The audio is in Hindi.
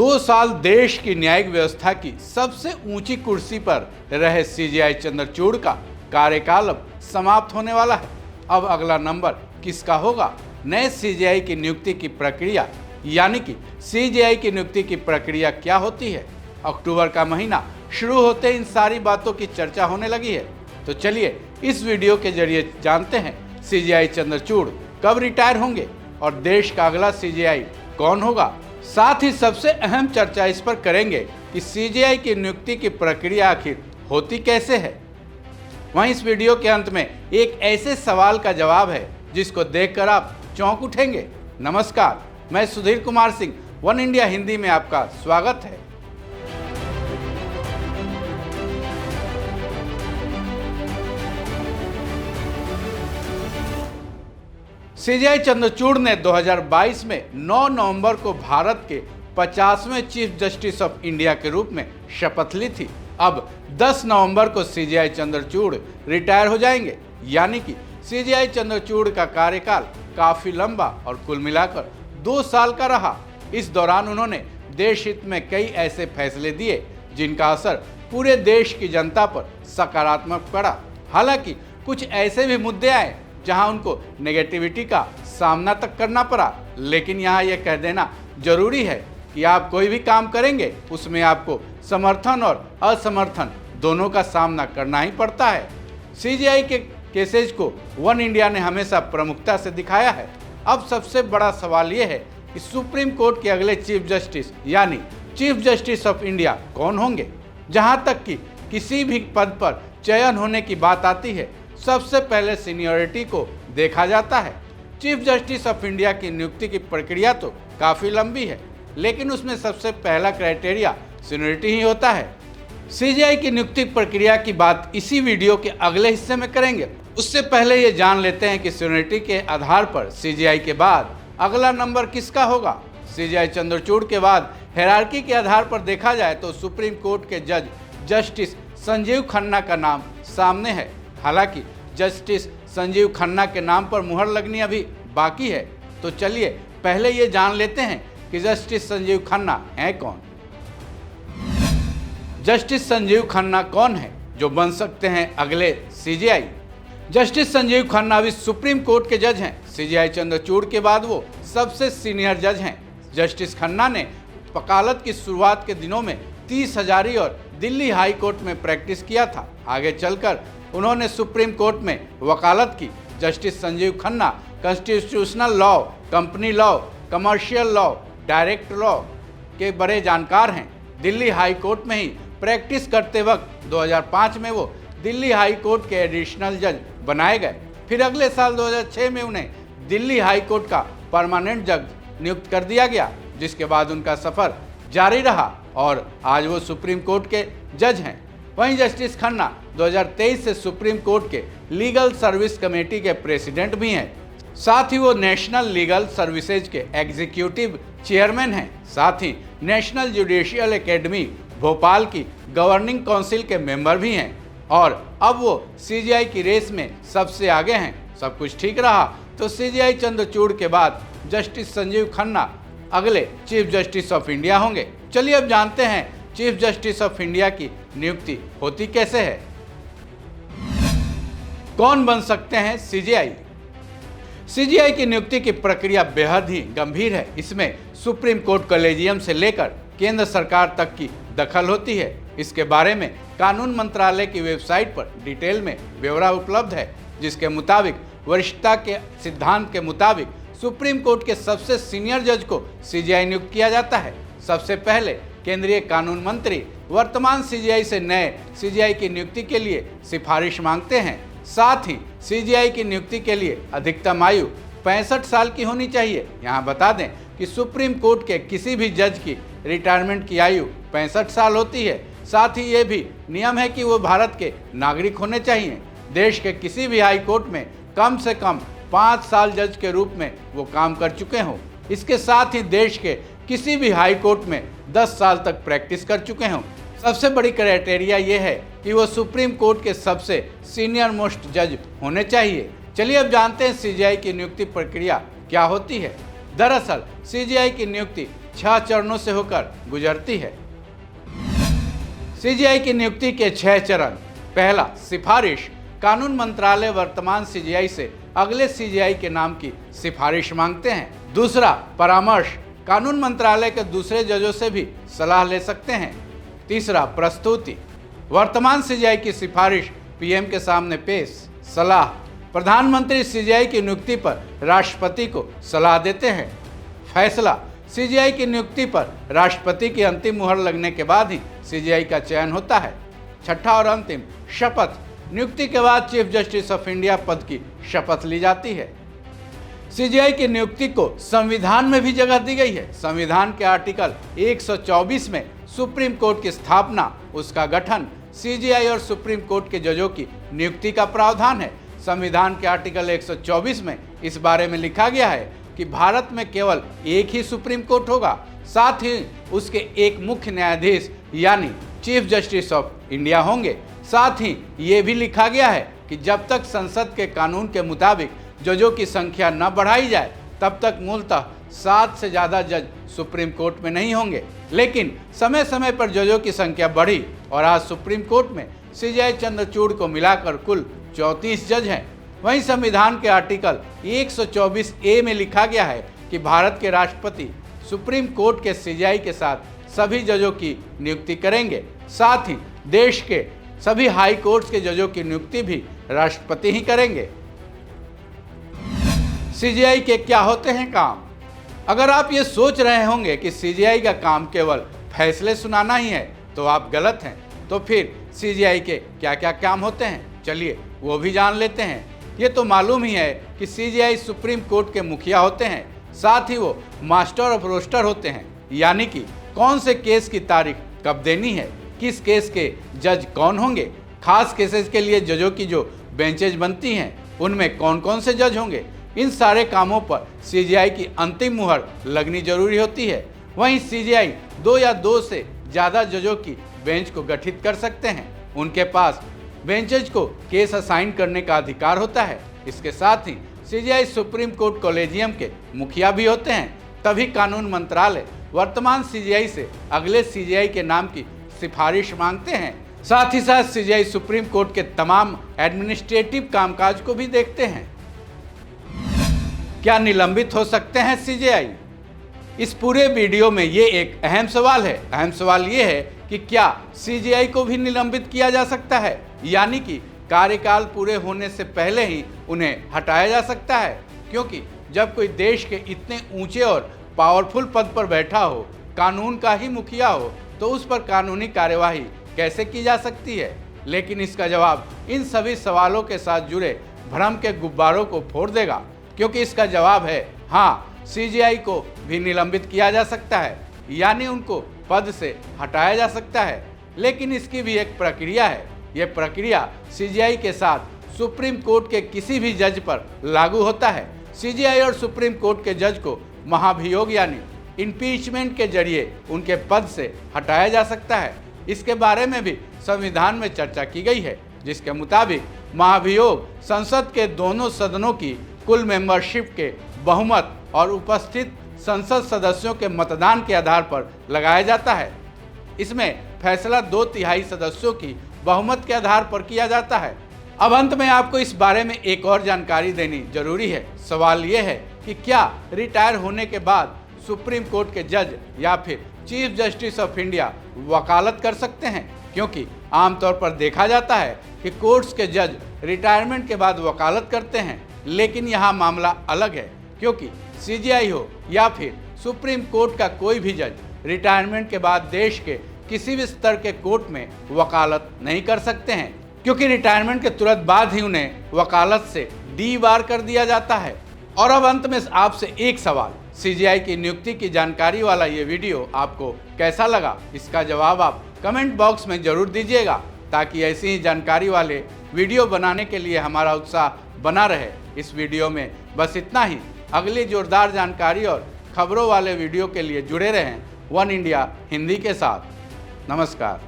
2 साल देश की न्यायिक व्यवस्था की सबसे ऊंची कुर्सी पर रहे सीजेआई चंद्रचूड़ का कार्यकाल अब समाप्त होने वाला है। अब अगला नंबर किसका होगा? नए सीजेआई की नियुक्ति की प्रक्रिया, यानी कि सीजेआई की नियुक्ति की प्रक्रिया क्या होती है? अक्टूबर का महीना शुरू होते इन सारी बातों की चर्चा होने लगी है। तो चलिए इस वीडियो के जरिए जानते हैं सीजेआई चंद्रचूड़ कब रिटायर होंगे और देश का अगला सीजेआई कौन होगा। साथ ही सबसे अहम चर्चा इस पर करेंगे कि सीजेआई की नियुक्ति की प्रक्रिया आखिर होती कैसे है। वहीं इस वीडियो के अंत में एक ऐसे सवाल का जवाब है जिसको देखकर आप चौंक उठेंगे। नमस्कार, मैं सुधीर कुमार सिंह, वन इंडिया हिंदी में आपका स्वागत है। सीजेआई चंद्रचूड़ ने 2022 में 9 नवंबर को भारत के 50वें चीफ जस्टिस ऑफ इंडिया के रूप में शपथ ली थी। अब 10 नवंबर को सीजेआई चंद्रचूड़ रिटायर हो जाएंगे, यानी कि सीजेआई चंद्रचूड़ का कार्यकाल काफी लंबा और कुल मिलाकर 2 साल का रहा। इस दौरान उन्होंने देश हित में कई ऐसे फैसले दिए जिनका असर पूरे देश की जनता पर सकारात्मक पड़ा। हालांकि कुछ ऐसे भी मुद्दे आए जहां उनको नेगेटिविटी का सामना तक करना पड़ा, लेकिन यहां यह कह देना जरूरी है कि आप कोई भी काम करेंगे उसमें आपको समर्थन और असमर्थन दोनों का सामना करना ही पड़ता है। सीजेआई के केसेज को वन इंडिया ने हमेशा प्रमुखता से दिखाया है। अब सबसे बड़ा सवाल यह है कि सुप्रीम कोर्ट के अगले चीफ जस्टिस यानी चीफ जस्टिस ऑफ इंडिया कौन होंगे। जहां तक कि किसी भी पद पर चयन होने की बात आती है, सबसे पहले सीनियरिटी को देखा जाता है। चीफ जस्टिस ऑफ इंडिया की नियुक्ति की प्रक्रिया तो काफ़ी लंबी है, लेकिन उसमें सबसे पहला क्राइटेरिया सीनियरिटी ही होता है। सीजेआई की नियुक्ति प्रक्रिया की बात इसी वीडियो के अगले हिस्से में करेंगे। उससे पहले ये जान लेते हैं कि सीनियरिटी के आधार पर सीजेआई के बाद अगला नंबर किसका होगा। सीजेआई चंद्रचूड़ के बाद हायरार्की के आधार पर देखा जाए तो सुप्रीम कोर्ट के जज जस्टिस संजीव खन्ना का नाम सामने है। हालांकि जस्टिस संजीव खन्ना के नाम पर मुहर लगनी अभी बाकी है। तो चलिए पहले ये जान लेते हैं कि जस्टिस संजीव खन्ना हैं कौन। जस्टिस संजीव खन्ना कौन है जो बन सकते हैं अगले सीजेआई? जस्टिस संजीव खन्ना अभी सुप्रीम कोर्ट के जज हैं। सीजेआई चंद्रचूड़ के बाद वो सबसे सीनियर जज हैं। जस्टिस खन्ना ने वकालत की शुरुआत के दिनों में 30 हजारी और दिल्ली हाई कोर्ट में प्रैक्टिस किया था। आगे चलकर उन्होंने सुप्रीम कोर्ट में वकालत की। Justice Sanjeev Khanna constitutional law, company law, commercial law, direct law के बड़े जानकार हैं। दिल्ली हाई कोर्ट में ही प्रैक्टिस करते वक्त 2005 में वो दिल्ली हाई कोर्ट के एडिशनल जज बनाए गए। फिर अगले साल 2006 में उन्हें दिल्ली हाई कोर्ट का परमानेंट जज नियुक्त कर दिया गया, जिसके बाद उनका सफ़र जारी रहा और आज वो सुप्रीम कोर्ट के जज हैं। वहीं जस्टिस खन्ना 2023 से सुप्रीम कोर्ट के लीगल सर्विस कमेटी के प्रेसिडेंट भी हैं। साथ ही वो नेशनल लीगल सर्विसेज के एग्जीक्यूटिव चेयरमैन हैं। साथ ही नेशनल जुडिशियल एकेडमी भोपाल की गवर्निंग काउंसिल के मेंबर भी हैं और अब वो सीजेआई की रेस में सबसे आगे हैं। सब कुछ ठीक रहा तो सीजेआई चंद्रचूड़ के बाद जस्टिस संजीव खन्ना अगले चीफ जस्टिस ऑफ इंडिया होंगे। चलिए अब जानते हैं चीफ जस्टिस ऑफ इंडिया की नियुक्ति होती कैसे है। कौन बन सकते हैं सीजेआई? सीजेआई की नियुक्ति की प्रक्रिया बेहद ही गंभीर है। इसमें सुप्रीम कोर्ट कॉलेजियम से लेकर केंद्र सरकार तक की दखल होती है। इसके बारे में कानून मंत्रालय की वेबसाइट पर डिटेल में ब्यौरा उपलब्ध है, जिसके मुताबिक वरिष्ठता के सिद्धांत के मुताबिक सुप्रीम कोर्ट के सबसे सीनियर जज को सीजेआई नियुक्त किया जाता है। सबसे पहले केंद्रीय कानून मंत्री वर्तमान सीजेआई से नए सीजेआई की नियुक्ति के लिए सिफारिश मांगते हैं। साथ ही सीजेआई की नियुक्ति के लिए अधिकतम आयु 65 साल की होनी चाहिए। यहाँ बता दें कि सुप्रीम कोर्ट के किसी भी जज की रिटायरमेंट की आयु 65 साल होती है। साथ ही ये भी नियम है कि वो भारत के नागरिक होने चाहिए। देश के किसी भी हाई कोर्ट में कम से कम 5 साल जज के रूप में वो काम कर चुके हों। इसके साथ ही देश के किसी भी हाई कोर्ट में 10 साल तक प्रैक्टिस कर चुके हों। सबसे बड़ी क्राइटेरिया ये है कि वो सुप्रीम कोर्ट के सबसे सीनियर मोस्ट जज होने चाहिए। चलिए अब जानते हैं सीजेआई की नियुक्ति प्रक्रिया क्या होती है। दरअसल सीजेआई की नियुक्ति 6 चरणों से होकर गुजरती है। सीजीआई की नियुक्ति के 6 चरण। पहला, सिफारिश। कानून मंत्रालय वर्तमान सीजीआई से अगले सीजीआई के नाम की सिफारिश मांगते हैं। दूसरा, परामर्श। कानून मंत्रालय के दूसरे जजों से भी सलाह ले सकते हैं। तीसरा, प्रस्तुति। वर्तमान सीजीआई की सिफारिश पीएम के सामने पेश। सलाह। प्रधानमंत्री सीजीआई की नियुक्ति पर राष्ट्रपति को सलाह देते हैं। फैसला। सीजीआई की नियुक्ति पर राष्ट्रपति की अंतिम मुहर लगने के बाद ही सीजीआई का चयन होता है। छठा और अंतिम, शपथ। नियुक्ति के बाद चीफ जस्टिस ऑफ इंडिया पद की शपथ ली जाती है। सीजीआई की नियुक्ति को संविधान में भी जगह दी गई है। संविधान के आर्टिकल 124 में सुप्रीम कोर्ट की स्थापना, उसका गठन, सीजीआई और सुप्रीम कोर्ट के जजों की नियुक्ति का प्रावधान है। संविधान के आर्टिकल 124 में इस बारे में लिखा गया है कि भारत में केवल एक ही सुप्रीम कोर्ट होगा, साथ ही उसके एक मुख्य न्यायाधीश यानी चीफ जस्टिस ऑफ इंडिया होंगे। साथ ही ये भी लिखा गया है कि जब तक संसद के कानून के मुताबिक जजों की संख्या न बढ़ाई जाए तब तक मूलतः 7 से ज़्यादा जज सुप्रीम कोर्ट में नहीं होंगे। लेकिन समय समय पर जजों की संख्या बढ़ी और आज सुप्रीम कोर्ट में सीजीआई चंद्रचूड़ को मिलाकर कुल 34 जज हैं। वहीं संविधान के आर्टिकल 124A में लिखा गया है कि भारत के राष्ट्रपति सुप्रीम कोर्ट के सीजीआई के साथ सभी जजों की नियुक्ति करेंगे। साथ ही देश के सभी हाई कोर्ट्स के जजों की नियुक्ति भी राष्ट्रपति ही करेंगे। सीजीआई के क्या होते हैं काम? अगर आप ये सोच रहे होंगे कि सीजीआई का काम केवल फैसले सुनाना ही है तो आप गलत हैं। तो फिर सीजीआई के क्या क्या काम होते हैं, चलिए वो भी जान लेते हैं। ये तो मालूम ही है कि सीजीआई सुप्रीम कोर्ट के मुखिया होते हैं। साथ ही वो मास्टर ऑफ रोस्टर होते हैं, यानी कि कौन से केस की तारीख कब देनी है, किस केस के जज कौन होंगे, खास केसेस के लिए जजों की जो बेंचेज बनती हैं उनमें कौन कौन से जज होंगे। इन सारे कामों पर सीजीआई की अंतिम मुहर लगनी जरूरी होती है। वहीं सीजीआई 2 या 2 से ज़्यादा जजों की बेंच को गठित कर सकते हैं। उनके पास बेंचेज को केस असाइन करने का अधिकार होता है। इसके साथ ही सीजीआई सुप्रीम कोर्ट कॉलेजियम के मुखिया भी होते हैं। तभी कानून मंत्रालय वर्तमान सीजीआई से अगले सीजीआई के नाम की सिफारिश मांगते हैं। साथ ही साथ सीजीआई सुप्रीम कोर्ट के तमाम एडमिनिस्ट्रेटिव कामकाज को भी देखते हैं। क्या निलंबित हो सकते हैं सीजीआई? इस पूरे वीडियो में ये एक अहम सवाल है। अहम सवाल ये है कि क्या सीजीआई को भी निलंबित किया जा सकता है, यानी कि कार्यकाल पूरे होने से पहले ही उन्हें हटाया जा सकता है? क्योंकि जब कोई देश के इतने ऊंचे और पावरफुल पद पर बैठा हो, कानून का ही मुखिया हो, तो उस पर कानूनी कार्यवाही कैसे की जा सकती है? लेकिन इसका जवाब इन सभी सवालों के साथ जुड़े भ्रम के गुब्बारों को फोड़ देगा, क्योंकि इसका जवाब है हाँ, सीजीआई को भी निलंबित किया जा सकता है, यानी उनको पद से हटाया जा सकता है। लेकिन इसकी भी एक प्रक्रिया है। यह प्रक्रिया सीजीआई के साथ सुप्रीम कोर्ट के किसी भी जज पर लागू होता है। सीजीआई और सुप्रीम कोर्ट के जज को महाभियोग यानी इम्पीचमेंट के जरिए उनके पद से हटाया जा सकता है। इसके बारे में भी संविधान में चर्चा की गई है, जिसके मुताबिक महाभियोग संसद के दोनों सदनों की कुल मेंबरशिप के बहुमत और उपस्थित संसद सदस्यों के मतदान के आधार पर लगाया जाता है। इसमें फैसला 2/3 सदस्यों की बहुमत के आधार पर किया जाता है। अब अंत में आपको इस बारे में एक और जानकारी देनी जरूरी है। सवाल ये है कि क्या रिटायर होने के बाद सुप्रीम कोर्ट के जज या फिर चीफ जस्टिस ऑफ इंडिया वकालत कर सकते हैं? क्योंकि आमतौर पर देखा जाता है कि कोर्ट्स के जज रिटायरमेंट के बाद वकालत करते हैं, लेकिन यहाँ मामला अलग है, क्योंकि सीजीआई हो या फिर सुप्रीम कोर्ट का कोई भी जज रिटायरमेंट के बाद देश के किसी भी स्तर के कोर्ट में वकालत नहीं कर सकते हैं, क्योंकि रिटायरमेंट के तुरंत बाद ही उन्हें वकालत से डीबार कर दिया जाता है। और अब अंत में आपसे एक सवाल, सीजीआई की नियुक्ति की जानकारी वाला ये वीडियो आपको कैसा लगा? इसका जवाब आप कमेंट बॉक्स में जरूर दीजिएगा, ताकि ऐसी ही जानकारी वाले वीडियो बनाने के लिए हमारा उत्साह बना रहे। इस वीडियो में बस इतना ही। अगली जोरदार जानकारी और खबरों वाले वीडियो के लिए जुड़े रहें वन इंडिया हिंदी के साथ। नमस्कार।